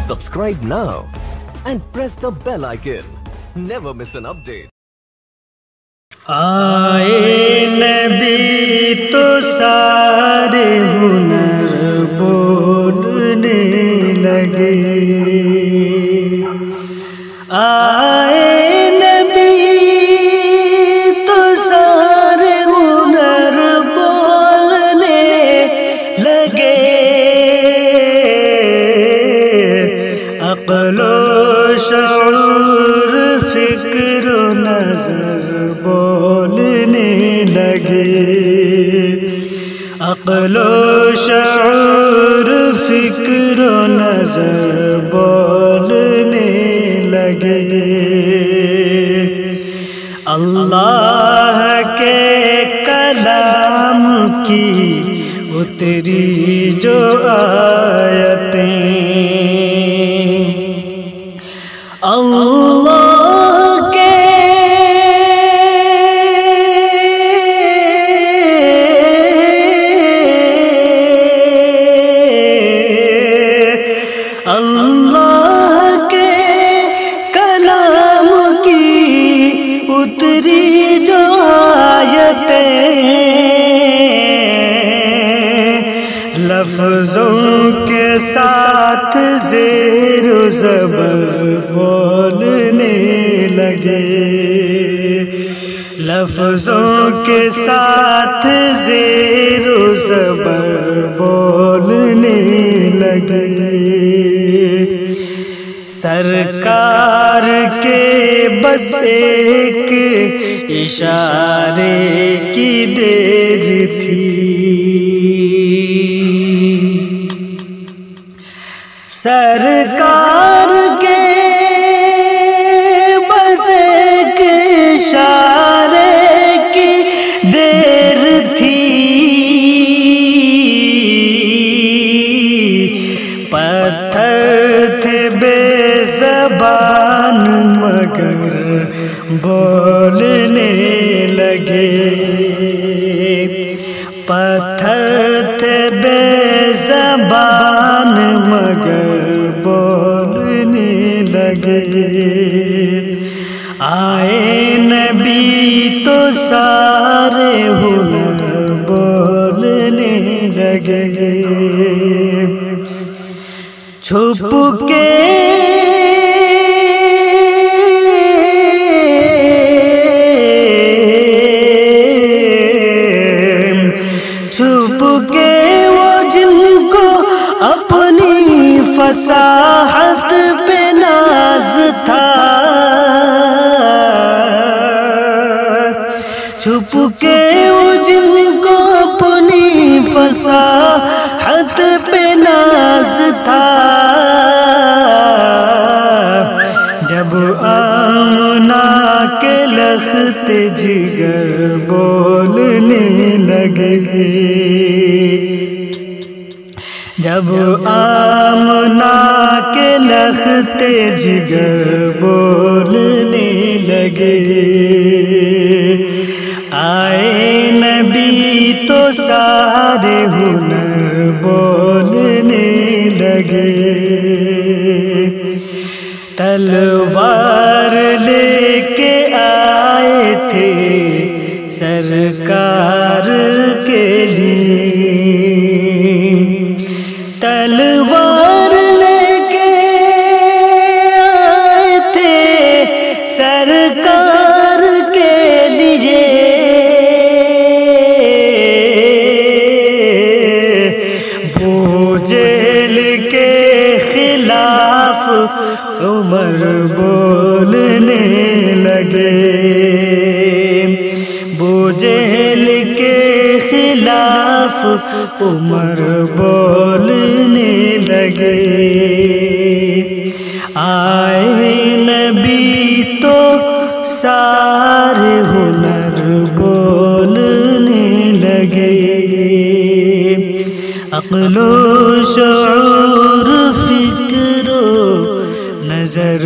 Subscribe now and press the bell icon. Never miss an update. آئے نبی تو سارے ہنر بولنے لگے، آئے نبی تو سارے ہنر بولنے لگے، عقل و شعور فکر و نظر بولنے لگے، عقل و شعور فکر و نظر بولنے لگے، اللہ کے کلام کی اتری جو آیتیں، اللہ کے کلام کی اتری جو آیتیں، لفظوں کے ساتھ زیر و زبر بولنے لگے، لفظوں کے ساتھ زیر و زبر بولنے لگے، سرکار کے بس ایک اشارے کی دیر تھی، سرکار کے بس ایک اشارے کی دیر تھی، پتھر تھے بے زبان مگر بولنے لگے، پتھر تھے بے زبان مگر بولنے لگے، آئے نبی تو سارے ہنر بولنے لگے، چھپ کے وہ جن کو اپنی فصاحت پہ ناز تھا، چھپ کے وہ جن کو اپنی فصاحت پہ ناز تھا، جب آمنہ کے لخت جگر بولنے لگے، جب آمنہ کے لخت جگر بولنے لگے، آئے نبی تو سارے ہنر بولنے لگے، تلوار لے کے آئے تھے سرکار کے لیے، تلوار لے کے آئے تھے سرکار کے لیے، بوجھل کے خلاف عمر بولنے لگے، بوجھل کے خلاف عمر بولنے لگے، آئے نبی تو سارے ہنر بولنے لگے، عقل و شعور فکر و نظر